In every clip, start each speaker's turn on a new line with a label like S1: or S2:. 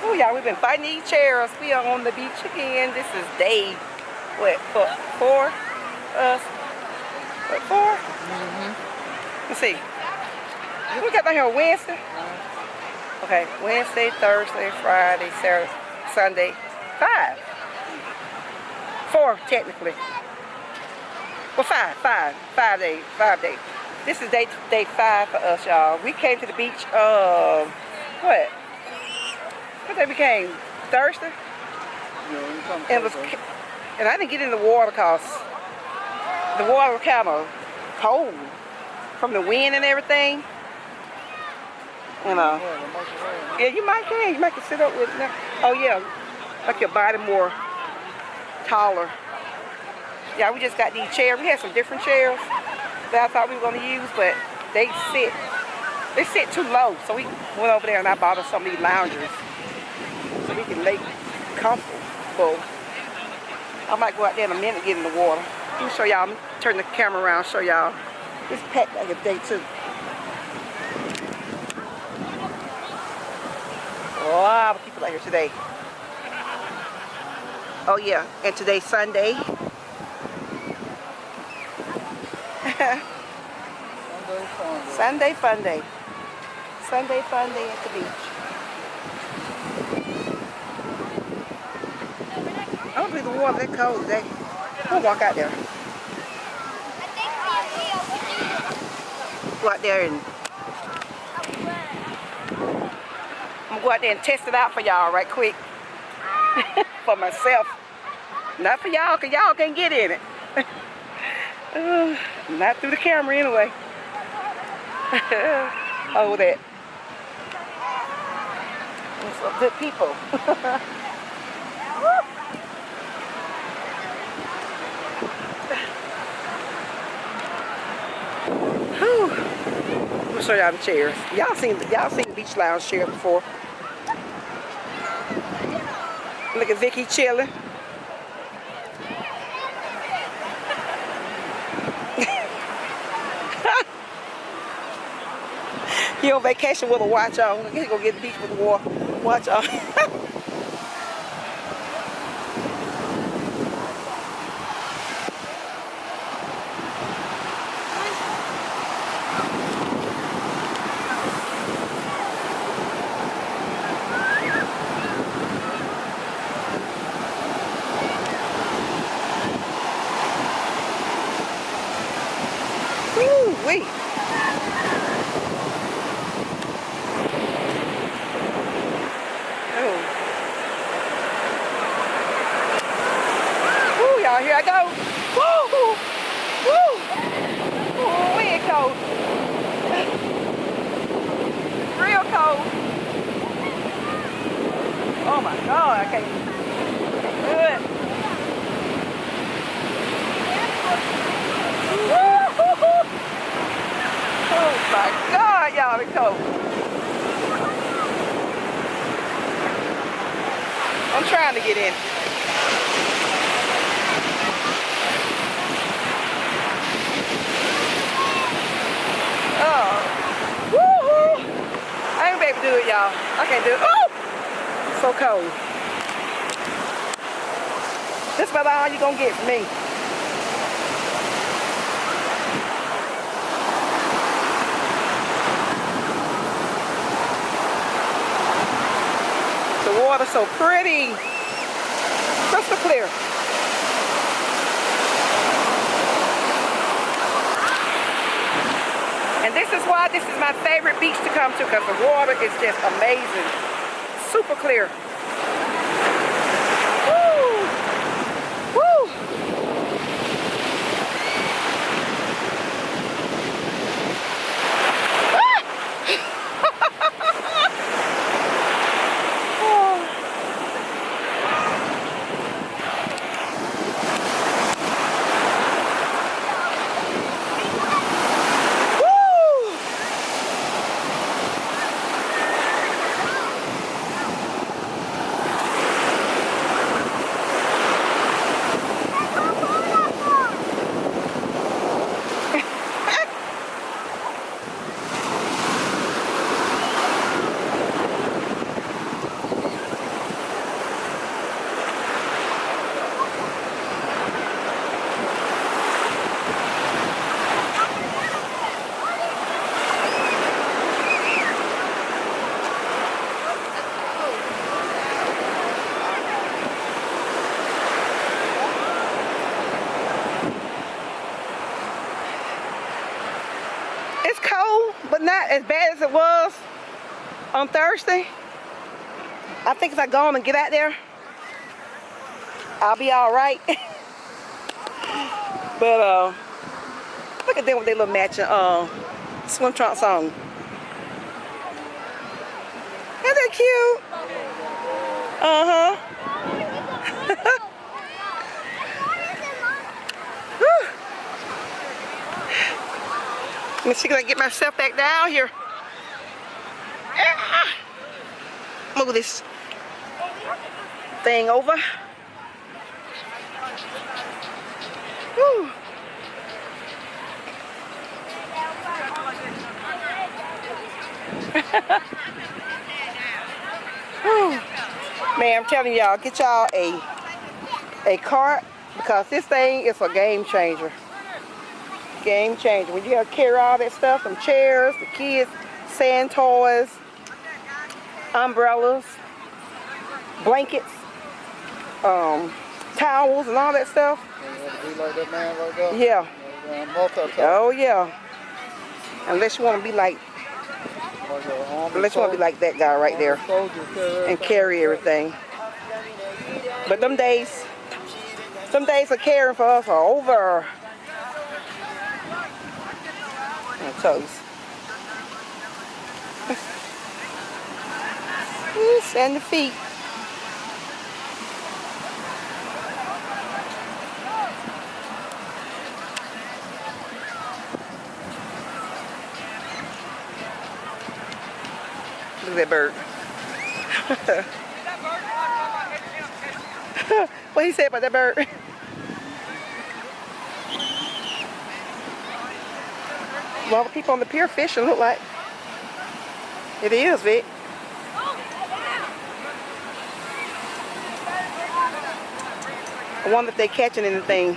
S1: Oh, y'all, we've been fighting these chairs. We are on the beach again. This is day, what, four? What, 4? Let's see. We got down here Wednesday. Okay, Wednesday, Thursday, Friday, Saturday, Sunday, 5. 4 technically. Well, 5 days. This is day 5 for us, y'all. We came to the beach. What day we came? Thursday. And I didn't get in the water because the water was kind of cold from the wind and everything. You know. Yeah, you might can. You might can sit up with it now. Oh yeah, like your body more taller. Yeah, we just got these chairs. We had some different chairs that I thought we were gonna use, but they sit too low. So we went over there and I bought us some of these loungers so we can lay comfortable. I might go out there in a minute and get in the water. Let me show y'all. Turn the camera around, show y'all. It's packed like a day too. A lot of people out here today. Oh yeah, and today's Sunday. Sunday fun day. Sunday fun day at the beach. I don't believe the water that cold today. We'll walk out there. Go out there and I'm gonna go out there and test it out for y'all right quick. For myself. Not for y'all, because y'all can't get in it. Not through the camera anyway. Hold that. There's some good people. Whew. I'm gonna show y'all the chairs. Y'all seen beach lounge chairs before. Look at Vicky chilling. He on vacation with a watch on. He gonna get the beach with the watch on. Woo-wee. Here I go. Woo! Woo! Ooh, wind cold. Real cold. Oh my God, I can't do it. Woo! Oh my God, y'all, it's cold. I'm trying to get in. Oh, woo-hoo! I ain't able to do it, y'all. I can't do it. Oh! It's so cold. This is about all you're gonna get from me. The water's so pretty. Crystal clear. And this is why this is my favorite beach to come to, because the water is just amazing. Super clear. Woo! Woo! as bad as it was on Thursday, I think if I go on and get out there, I'll be all right. But look at them with their little matching swim trunks on. Isn't that cute? Uh-huh. Let me see if I can get myself back down here. Move this thing over. Woo. Man, I'm telling y'all, get y'all a cart, because this thing is a game changer. Game changer. When you have to carry all that stuff, some chairs, the kids, sand toys, umbrellas, blankets, towels, and all that stuff.
S2: Be like that man right there.
S1: Yeah. Oh yeah. Unless you want to be like that guy right there and carry everything. But them days of caring for us are over. My toes. And the feet. Look at that bird. What he said about that bird? Well, the people on the pier fishing look like. It is, Vic. I wonder if they're catching anything.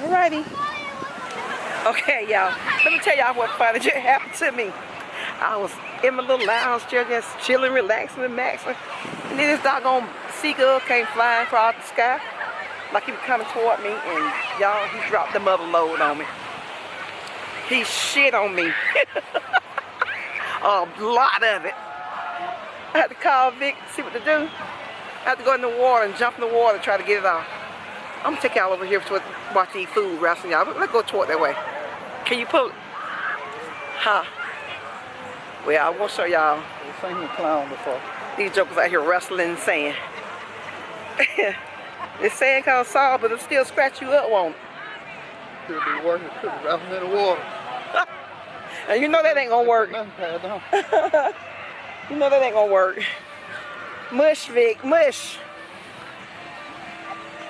S1: Alrighty. Okay, y'all. Let me tell y'all what finally just happened to me. I was in my little lounge chair, just chilling, relaxing, and maxing. And then this doggone seagull came flying across the sky, like he was coming toward me, and y'all, he dropped the mother load on me. He shit on me. A lot of it. I had to call Vic to see what to do. I had to go in the water and jump in the water and try to get it off. I'm gonna take y'all over here to watch these food wrestling, y'all. Let's go toward that way. Can you pull it? Huh? Well, I won't show y'all.
S2: I've seen him clown before.
S1: These jokers out here wrestling in the sand. This sand kind of soft, but it'll still scratch you up, won't it?
S2: Could be working, could be wrestling in the water.
S1: And you know that ain't gonna work. You know that ain't gonna work. Mush, Vic, mush.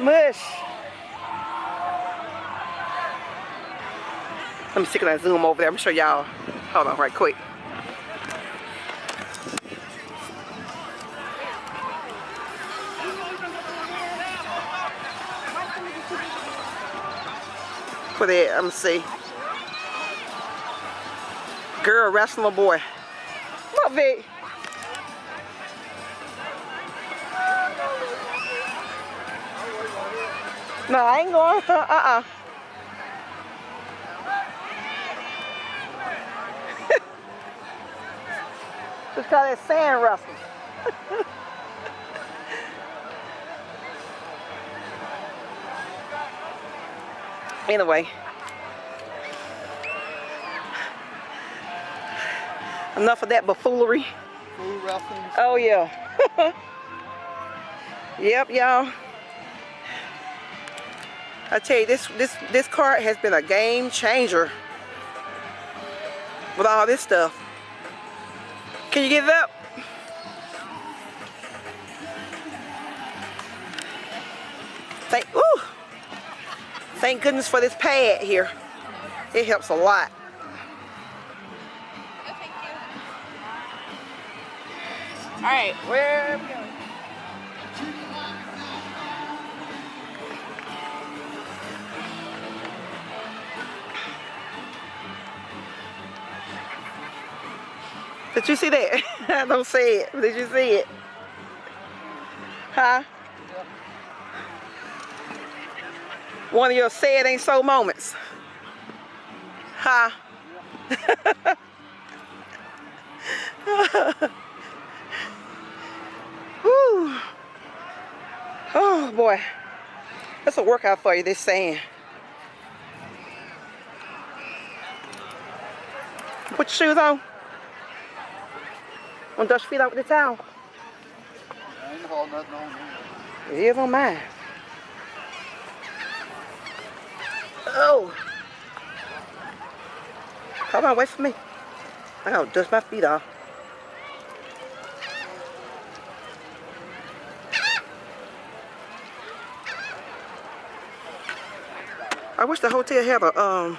S1: Mush. Let me see, can I zoom over there? I'm gonna show y'all. Hold on, right quick. Where they at? Let me see. Girl wrestling a boy. Look, Vic. No, I ain't going. Just call it sand wrestling. Anyway. Enough of that buffoonery.
S2: Food wrestling.
S1: Oh yeah. Yep, y'all. I tell you, this cart has been a game changer with all this stuff. Can you get it up? Thank goodness for this pad here. It helps a lot.
S3: Oh, thank you. All right, where are we going?
S1: Did you see that? Don't say it. Did you see it? Huh? One of your say it ain't so moments. Huh? Whew. Oh boy. That's a workout for you, this sand. Put your shoes on. Want to dust your feet out with the towel?
S2: I ain't hauled nothing on me.
S1: It is on mine. Oh. Come on, wait for me. I gotta dust my feet off. I wish the hotel had a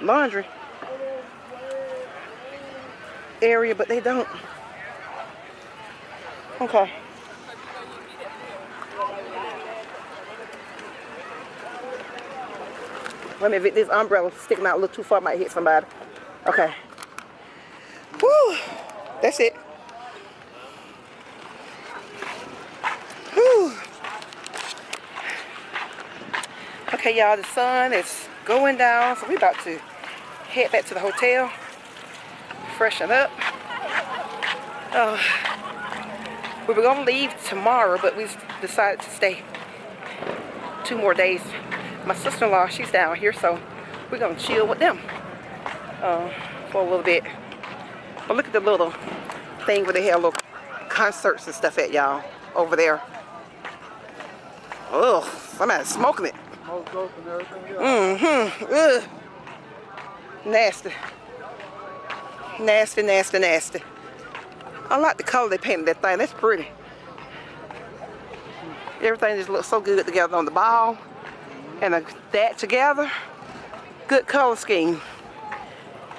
S1: laundry area, but they don't. Okay. Wait a minute, this umbrella sticking out a little too far, might hit somebody. Okay. Woo! That's it. Whew. Okay, y'all, the sun is going down, so we about to head back to the hotel, freshen up. We were gonna leave tomorrow, but we decided to stay 2 more days. My sister-in-law, she's down here, so we're gonna chill with them for a little bit. But look at the little thing where they have little concerts and stuff at, y'all, over there. Ugh, somebody's smoking it.
S2: Smoke dope and everything, yeah.
S1: Mm-hmm. Ugh. Nasty. Nasty, nasty, nasty. I like the color they painted that thing. That's pretty. Everything just looks so good together on the ball and that together. Good color scheme.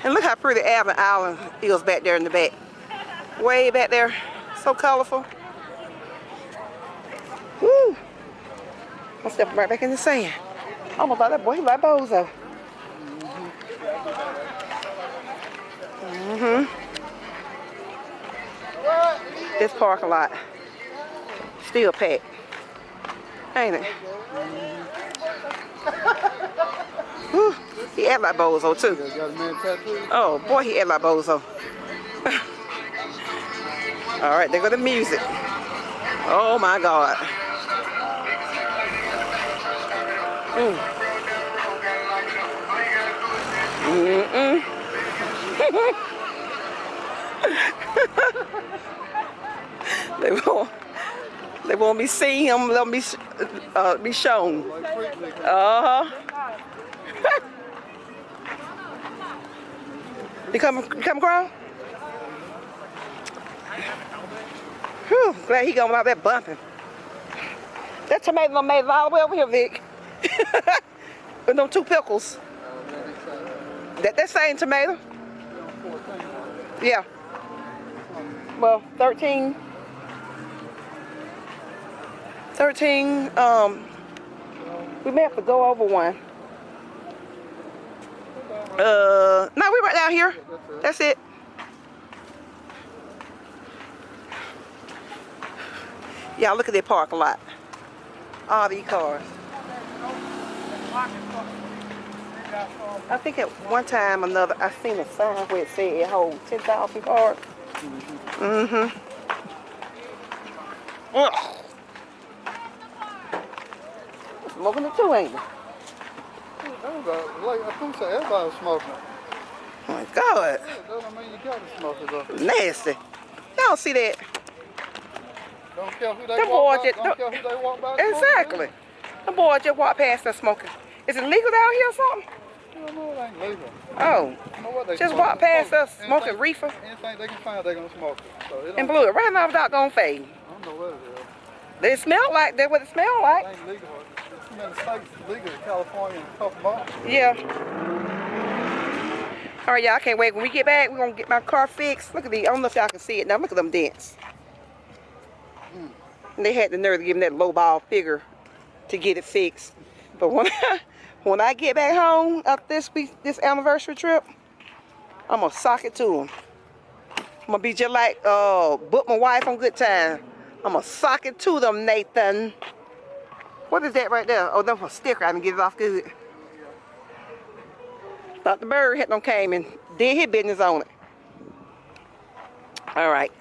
S1: And look how pretty Alvin Island is back there in the back. Way back there. So colorful. Woo! I'm stepping right back in the sand. Almost like that boy. He like Bozo. This parking lot still packed, ain't it? Whew. He act like Bozo too.
S2: Got a man tattoo?
S1: Oh boy, he act like Bozo. All right, there go the music. Oh my God. They won't be seen. They'll be shown. You come across? Whew, glad he going out there bumping. That tomato done made it all the way over here, Vic. With them 2 pickles. That same tomato? Yeah. Well, 13. We may have to go over one. No, we right down here. That's it. Y'all look at that parking lot. All these cars. I think at one time or another, I seen a sign where it said it holds 10,000 cars. Smoking it too, ain't it?
S2: Everybody, like I think so, everybody's smoking it.
S1: Oh my God.
S2: That doesn't mean you gotta smoke it though.
S1: Nasty. Y'all see that?
S2: Don't care who they
S1: Them
S2: walk
S1: boys
S2: by. Don't care who they walk by.
S1: Exactly. The boy just walked past us smoking. Is it legal down here or something?
S2: No, it ain't legal.
S1: Oh.
S2: I know what they
S1: Just
S2: smoke.
S1: walked past us
S2: Anything-
S1: smoking reefer
S2: Anything they can find, they gonna smoke it. So it
S1: and
S2: don't,
S1: blew it right in our doggone face.
S2: I don't know what it is.
S1: They smell like that. What it smell like?
S2: It ain't legal. It's in the states legal in California in a couple months.
S1: Yeah. All right, y'all. I can't wait. When we get back, we're gonna get my car fixed. Look at these. I don't know if y'all can see it now. Look at them dents. And they had the nerve to give me that low ball figure to get it fixed. But when I get back home after this anniversary trip, I'm gonna sock it to him. I'm gonna be just like book my wife on Good Time. I'm gonna sock it to them, Nathan. What is that right there? Oh, that's a sticker. I can get it off good. WhataBurger had them came and did his business on it. All right.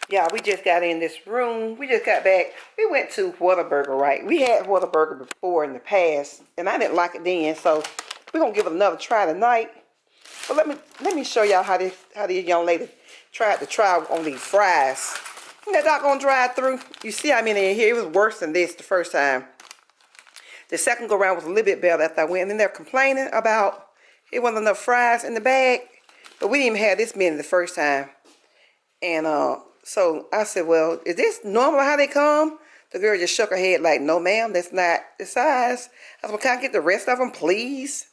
S1: Yeah, we just got in this room. We just got back. We went to WhataBurger, right? We had WhataBurger before in the past, and I didn't like it then, so we're gonna give it another try tonight. But let me show y'all how this young lady tried to try on these fries. And that doggone drive through. You see how many in here? It was worse than this the first time. The second go round was a little bit better after I went. And then they're complaining about it wasn't enough fries in the bag. But we didn't even have this many the first time. And so I said, well, is this normal how they come? The girl just shook her head like, no ma'am, that's not the size. I said, well, can I get the rest of them, please?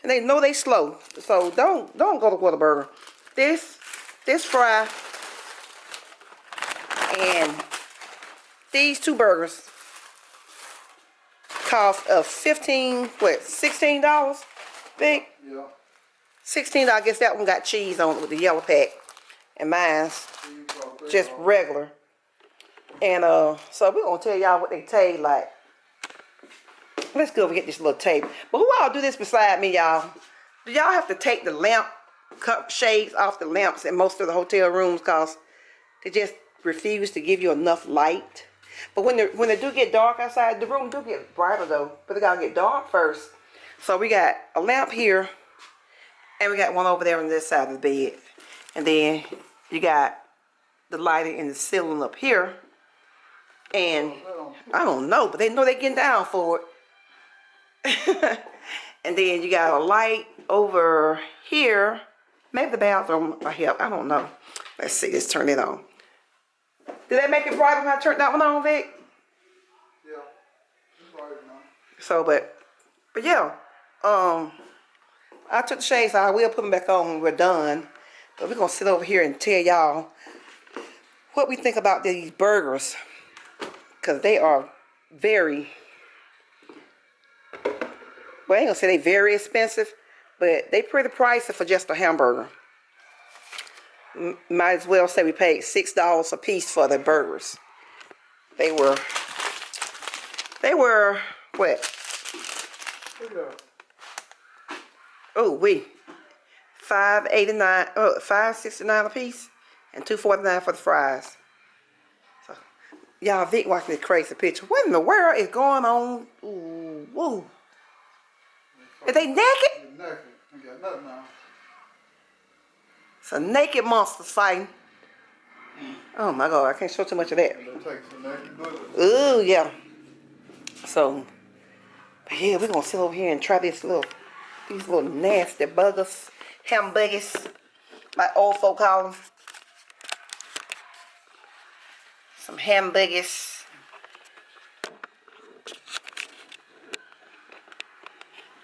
S1: And they know they slow. So don't go to WhataBurger. This fry and these two burgers cost of $16, Vic?
S2: Yeah.
S1: $16. I guess that one got cheese on it with the yellow pack. And mine's just regular. And so we're gonna tell y'all what they taste like. Let's go over and get this little tape. But who all do this beside me, y'all? Do y'all have to take the lamp cup shades off the lamps in most of the hotel rooms because they just refuse to give you enough light? But when they do get dark outside, the room do get brighter though. But they gotta get dark first. So we got a lamp here, and we got one over there on this side of the bed. And then you got the lighting in the ceiling up here. And I don't know, but they know they're getting down for it. And then you got a light over here. Maybe the bathroom right here. I don't know. Let's see. Let's turn it on. Did that make it brighter when I turned that one on, Vic?
S2: Yeah. It's brighter now.
S1: So, but yeah. I took the shades out. We'll put them back on when we're done. But we're gonna sit over here and tell y'all what we think about these burgers, because they are very, well, I ain't gonna say they very expensive, but they pretty pricey for just a hamburger. Might as well say we paid $6 a piece for the burgers. They were what? Oh, $5.69 a piece, and $2.49 for the fries. So, y'all, Vic watching this crazy picture. What in the world is going on? Ooh, woo. Are they naked?
S2: They're naked. They got nothing on.
S1: It's a naked monster fighting. Oh my God, I can't show too much of that. Ooh, yeah. So, but yeah, we're gonna sit over here and try these little nasty burgers, hamburgers, like old folk call them. Some hamburgers.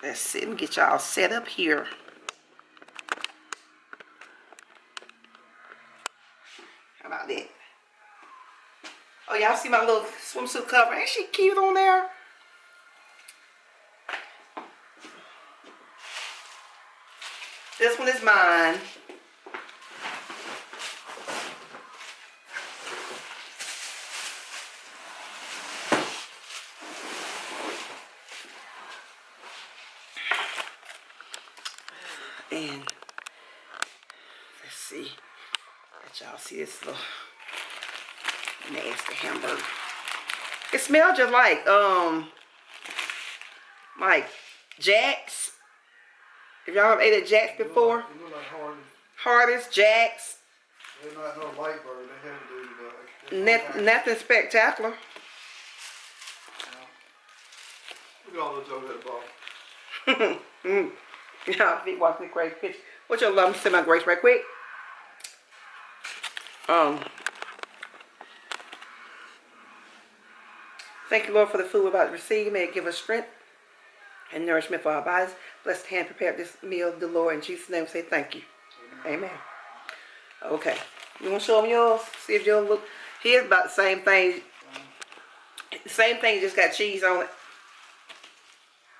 S1: Let's sit and get y'all set up here. How about that? Oh, y'all see my little swimsuit cover? Ain't she cute on there? This one is mine. And let's see. Let y'all see this little nasty hamburger. It smells just like Jack's. If y'all have ate at Jack's before.
S2: It look like
S1: Hardee's, Jack's.
S2: They're not no light burger. They have to do
S1: Nothing spectacular.
S2: Look at all those over at the bottom.
S1: Y'all be watching the crazy picture. What y'all love me to say my grace right quick. Thank you, Lord, for the food we're about to receive. May it give us strength and nourishment for our bodies. Bless the hand prepared this meal, the Lord. In Jesus' name, we say thank you. Amen. Okay. You want to show them yours? See if yours look. Here's about the same thing. The same thing, just got cheese on it.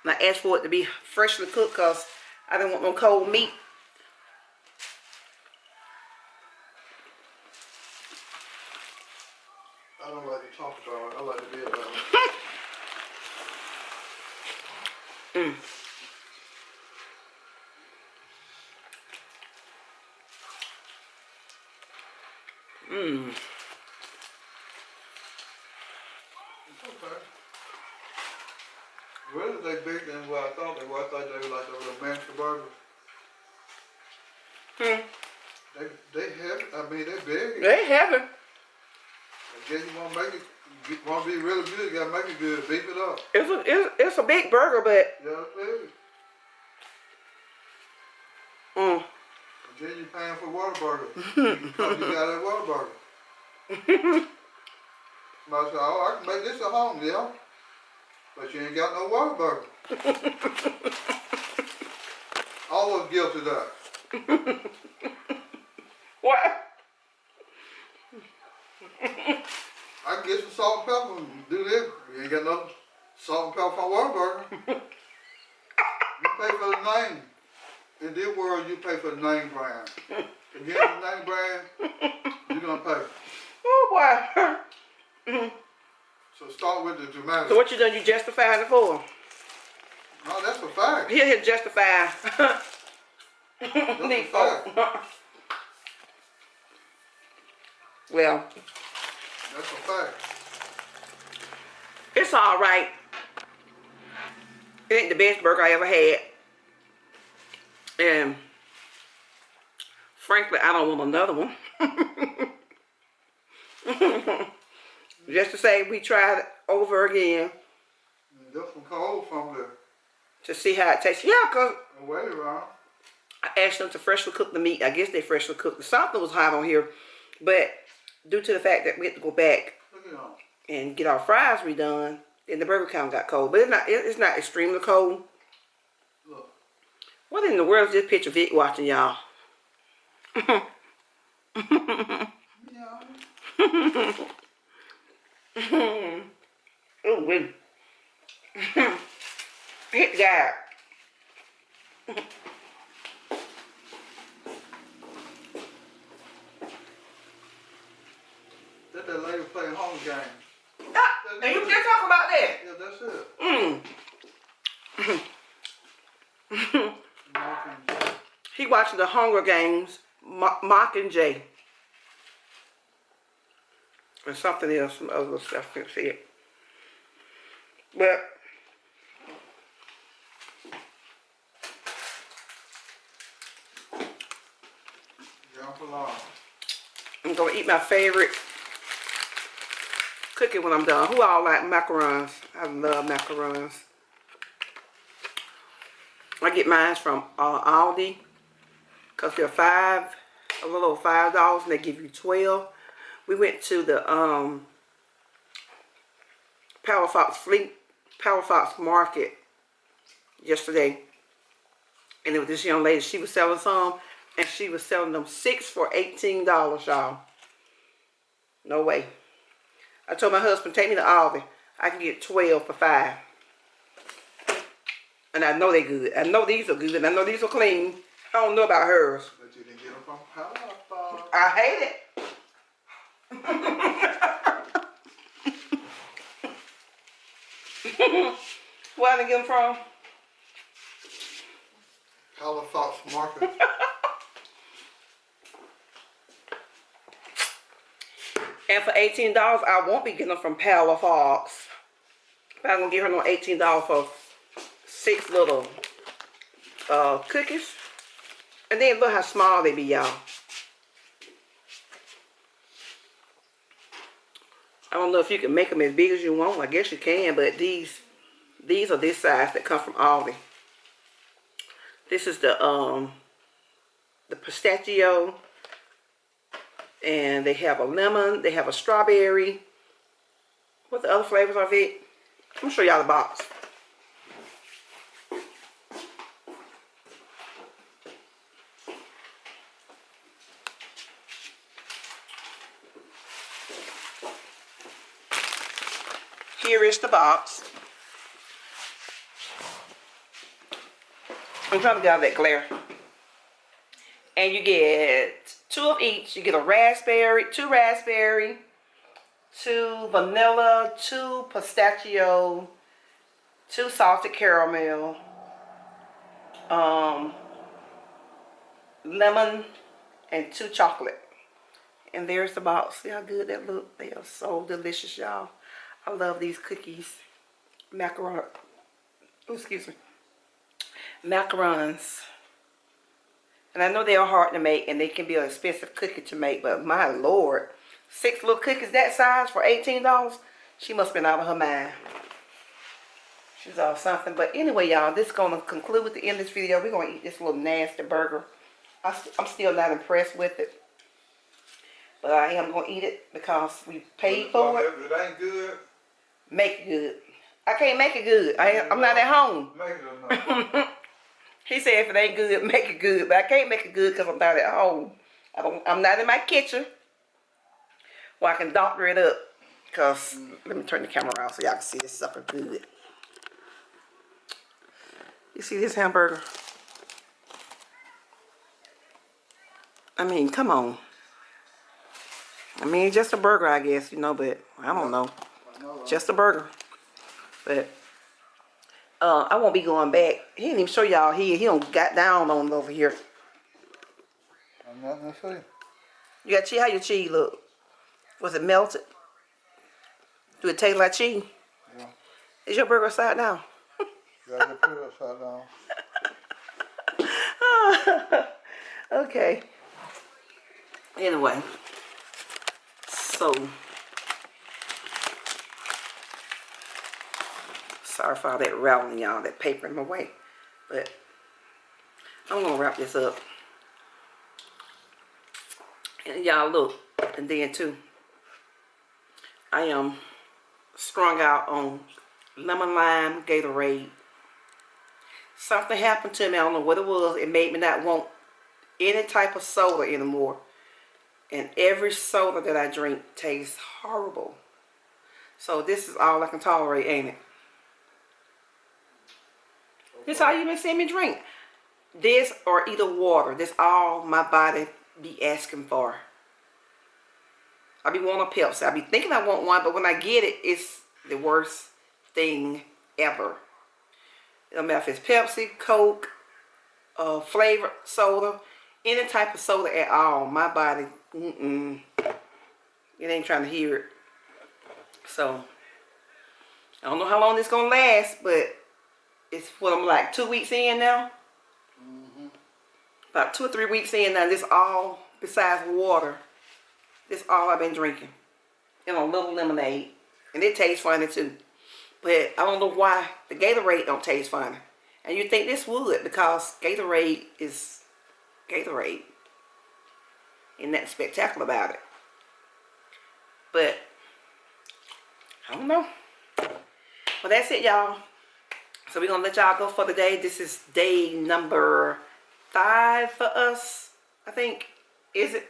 S1: And I asked for it to be freshly cooked because I didn't want no cold meat.
S2: I don't like to talk about it. I like to be about it.
S1: Mm. Mmm.
S2: It's okay. Really, they bigger than what I thought they were. I thought they were like those little mansion burgers.
S1: Hmm.
S2: They heavy. I mean, they big.
S1: They heavy.
S2: I guess you want to make it, want to be really good, you got to make it good. Beef it up.
S1: It's a big burger, but
S2: Yeah, it's big.
S1: mm.
S2: And then you're paying for WhataBurger. Because you got that WhataBurger. Somebody say, oh, I can make this at home, yeah. But you ain't got no WhataBurger. All of us guilty of that.
S1: What?
S2: I can get some salt and pepper and do this. You ain't got no salt and pepper from WhataBurger. You pay for the name. In this world, you pay for the name brand. If you have the name brand, you're going to pay.
S1: Oh, boy.
S2: So start with the dramatic.
S1: So what you done? You justifying it for?
S2: No, that's a fact.
S1: He'll justify.
S2: That's a fact.
S1: Well,
S2: That's a fact.
S1: it's all right. It ain't the best burger I ever had. And frankly, I don't want another one. Just to say we tried it over again.
S2: That's some cold from there.
S1: To see how it tastes. Yeah, because
S2: Wait around.
S1: I asked them to freshly cook the meat. I guess they freshly cooked it. Something was hot on here. But due to the fact that we had to go back and get our fries redone, and the burger kind of got cold. But it's not extremely cold.
S2: Look.
S1: What in the world is this picture of Vic watching, y'all?
S2: Yeah.
S1: Oh, wait. Hit God.
S2: That lady playing home game.
S1: And you just talk about that.
S2: Yeah, that's it.
S1: He watching the Hunger Games, Mockingjay. And something else, some other stuff, I can't see it. But I'm gonna eat my favorite cookie when I'm done. Who all like macarons? I love macarons. I get mine from Aldi because they're a little over $5, and they give you 12. We went to the Power Fox Market yesterday, and there was this young lady. She was selling some, and she was selling them 6 for $18, y'all. No way. I told my husband, take me to Aldi. I can get 12 for $5. And I know they're good. I know these are good, and I know these are clean. I don't know about hers.
S2: But you didn't get them from Power Fox.
S1: I hate it. Where did I get them from?
S2: Power Fox Market.
S1: And for $18, I won't be getting them from Power Fox. I'm gonna give her no $18 for 6 little cookies. And then look how small they be, y'all. I don't know if you can make them as big as you want. I guess you can, but these are this size that come from Aldi. This is the pistachio, and they have a lemon, they have a strawberry. What the other flavors are, Vic? I'm gonna show y'all the box. Here is the box. I'm trying to get out of that glare. And you get 2 of each. You get a raspberry, 2 raspberry, 2 vanilla, 2 pistachio, 2 salted caramel, lemon, and 2 chocolate. And there's the box. See how good that look? They are so delicious, y'all. I love these cookies. Macaron. Oh, excuse me. Macarons. And I know they are hard to make, and they can be an expensive cookie to make, but my Lord, 6 little cookies that size for $18? She must have been out of her mind. She's all something. But anyway, y'all, this is going to conclude with the end of this video. We're going to eat this little nasty burger. I'm still not impressed with it. But I am going to eat it because we paid for it.
S2: If it ain't good,
S1: make it good. I can't make it good. I'm not at home.
S2: make it or not.
S1: He said if it ain't good, make it good. But I can't make it good because I'm not at home. I'm not in my kitchen where I can doctor it up. Because, let me turn the camera around so y'all can see this supper good. You see this hamburger? I mean, come on. I mean, just a burger, I guess, you know, but I don't know. Just a burger. But I won't be going back. He didn't even show y'all here. He don't got down on it over here.
S2: I'm not gonna say.
S1: You got cheese? How your cheese look? Was it melted? Do it taste like cheese?
S2: Yeah.
S1: Is your burger upside down?
S2: You gotta put it upside down.
S1: Okay. Anyway. So. Sorry for all that rattling, y'all. That paper in my way. But I'm going to wrap this up. And y'all look. And then too. I am strung out on lemon lime Gatorade. Something happened to me. I don't know what it was. It made me not want any type of soda anymore. And every soda that I drink tastes horrible. So this is all I can tolerate, ain't it? This all you been seeing me drink. This or either water. This all my body be asking for. I be wanting a Pepsi. I be thinking I want one, but when I get it, it's the worst thing ever. It don't matter if it's Pepsi, Coke, flavored soda, any type of soda at all. My body, it ain't trying to hear it. So, I don't know how long this gonna last, but it's what I'm like 2 weeks in now. About 2 or 3 weeks in now. This all, besides water, this all I've been drinking. And a little lemonade. And it tastes funny too. But I don't know why the Gatorade don't taste funny. And you think this would, because Gatorade is Gatorade. Ain't nothing spectacular about it. But I don't know. Well, that's it, y'all. So we're going to let y'all go for the day. This is day number 5 for us, I think. Is it?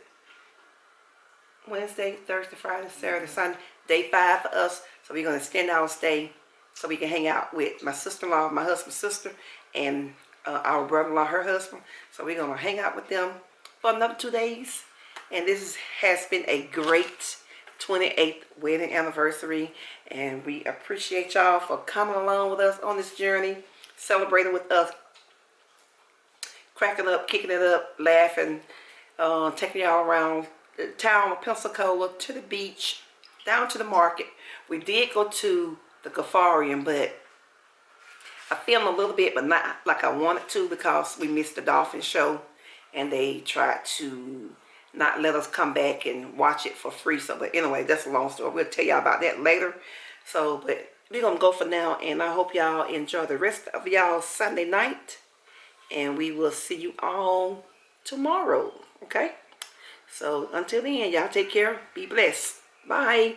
S1: Wednesday, Thursday, Friday, Saturday, Sunday. Day 5 for us. So we're going to extend our stay so we can hang out with my sister-in-law, my husband's sister, and our brother-in-law, her husband. So we're going to hang out with them for another 2 days. And this has been a great 28th wedding anniversary, and we appreciate y'all for coming along with us on this journey, celebrating with us, cracking up, kicking it up, laughing, taking y'all around the town of Pensacola, to the beach, down to the market. We did go to the Gulfarium, but I filmed a little bit, but not like I wanted to, because we missed the dolphin show, and they tried to not let us come back and watch it for free. So, but anyway, that's a long story. We'll tell y'all about that later. So, but we're going to go for now, and I hope y'all enjoy the rest of y'all Sunday night, and we will see you all tomorrow, okay? So, until then, y'all take care. Be blessed. Bye.